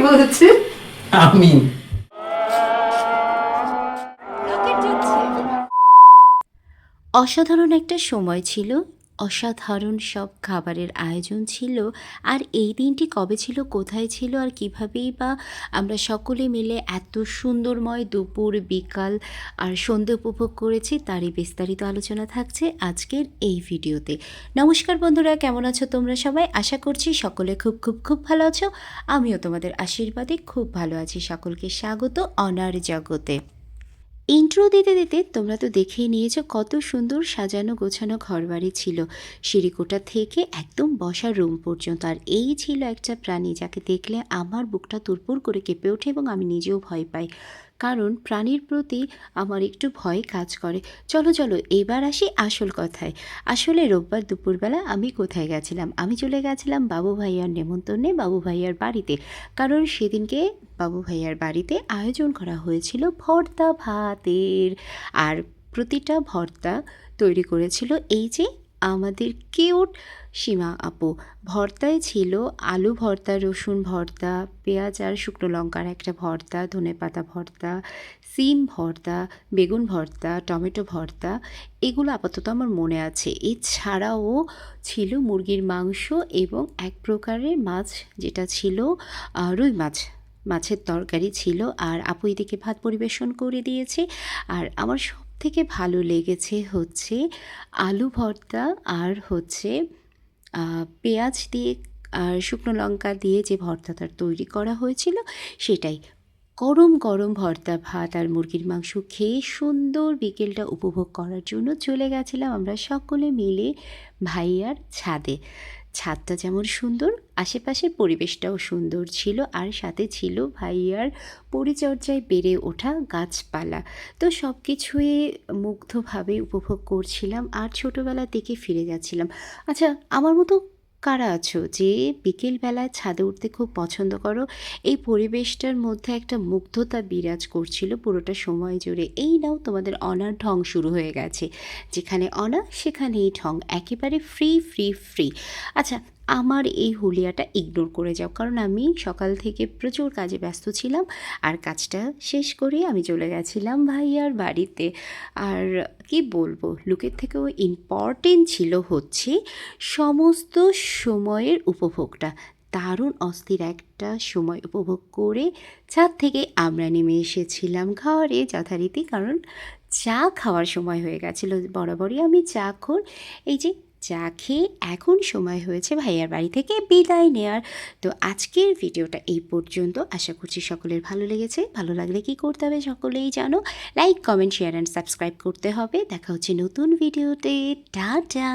বলছে আমি অসাধারণ একটা সময় ছিল, অসাধারণ সব খাবারের আয়োজন ছিল। আর এই দিনটি কবে ছিল, কোথায় ছিল, আর কীভাবেই বা আমরা সকলে মিলে এত সুন্দরময় দুপুর, বিকাল আর সন্ধ্যে উপভোগ করেছি, তারই বিস্তারিত আলোচনা থাকছে আজকের এই ভিডিওতে। নমস্কার বন্ধুরা, কেমন আছো তোমরা সবাই? আশা করছি সকলে খুব খুব খুব ভালো আছো। আমিও তোমাদের আশীর্বাদে খুব ভালো আছি। সকলকে স্বাগত অনার জগতে। ইন্ট্রো দিতে দিতে তোমরা তো দেখেই নিয়েছো কত সুন্দর সাজানো গোছানো ঘরবাড়ি ছিল, সিঁড়িকোঠা থেকে একদম বসার রুম পর্যন্ত। আর এই ছিল একটা প্রাণী যাকে দেখলে আমার বুকটা তুরপুর করে কেঁপে ওঠে এবং আমি নিজেও ভয় পাই, কারণ প্রাণীর প্রতি আমার একটু ভয় কাজ করে। চলো চলো এবার আসি আসল কথায়। আসলে রোববার দুপুরবেলা আমি কোথায় গেছিলাম? আমি চলে গেছিলাম বাবু ভাইয়ার নেমন্তন্নে, বাবু ভাইয়ার বাড়িতে। কারণ সেদিনকে বাবু ভাইয়ার বাড়িতে আয়োজন করা হয়েছিল ভর্তা ভাতের। আর প্রতিটা ভর্তা তৈরি করেছিল এই যে আমাদের কিউট সীমা আপু। ভর্তায় ছিল আলু ভর্তা, রসুন ভর্তা, পেঁয়াজ আর শুকনো লঙ্কার একটা ভর্তা, ধনেপাতা ভর্তা, সিম ভর্তা, বেগুন ভর্তা, টমেটো ভর্তা। এগুলো আপাতত আমার মনে আছে। এছাড়াও ছিল মুরগির মাংস এবং এক প্রকারের মাছ, যেটা ছিল রুই মাছ, মাছের তরকারি ছিল। আর আপু এদিকে ভাত পরিবেশন করে দিয়েছে। আর আমার সব থেকে ভালো লেগেছে হচ্ছে আলু ভর্তা আর হচ্ছে পেঁয়াজ দিয়ে আর শুকনো লঙ্কা দিয়ে যে ভর্তাটা তৈরি করা হয়েছিল সেটাই। গরম গরম ভর্তা ভাত আর মুরগির মাংস খেয়ে সুন্দর বিকেলটা উপভোগ করার জন্য চলে গেছিলাম আমরা সকলে মিলে ভাইয়ার ছাদে। ছাদটা যেমন সুন্দর, আশেপাশের পরিবেশটাও সুন্দর ছিল, আর সাথে ছিল ভাইয়ার পরিচর্যায় বেড়ে ওঠা গাছপালা। তো সব কিছুই মুগ্ধভাবে উপভোগ করছিলাম আর ছোটোবেলার দিকে ফিরে যাচ্ছিলাম। আচ্ছা, আমার মতো কারা আছো যে বিকেলবেলায় ছাদে উঠতে খুব পছন্দ করো? এই পরিবেশটার মধ্যে একটা মুগ্ধতা বিরাজ করছিল পুরোটা সময় জুড়ে। এই নাও তোমাদের অনার ঢং শুরু হয়ে গেছে। যেখানে অনা সেখানেই ঢং, একেবারে ফ্রি ফ্রি ফ্রি। আচ্ছা, আমার এই হুলিয়াটা ইগনোর করে যাও, কারণ আমি সকাল থেকে প্রচুর কাজে ব্যস্ত ছিলাম। আর কাজটা শেষ করে আমি চলে গেছিলাম ভাইয়ার বাড়িতে। আর কি বলবো, লুকের থেকেও ইম্পর্টেন্ট ছিল হচ্ছে সমস্ত সময়ের উপভোগটা। দারুণ অস্থির একটা সময় উপভোগ করে ছাদ থেকে আমরা নেমে এসেছিলাম ঘরে যথারীতি, কারণ চা খাওয়ার সময় হয়ে গেছিলো। বরাবরই আমি চা খোর। এই যে চা খেয়ে এখন সময় হয়েছে ভাইয়ার বাড়ি থেকে বিদায় নেওয়ার। তো আজকের ভিডিওটা এই পর্যন্ত। আশা করছি সকলের ভালো লেগেছে। ভালো লাগলে কি করতে হবে সকলেই জানো, like comment share and subscribe করতে হবে। দেখা হচ্ছে নতুন ভিডিওতে। টাটা।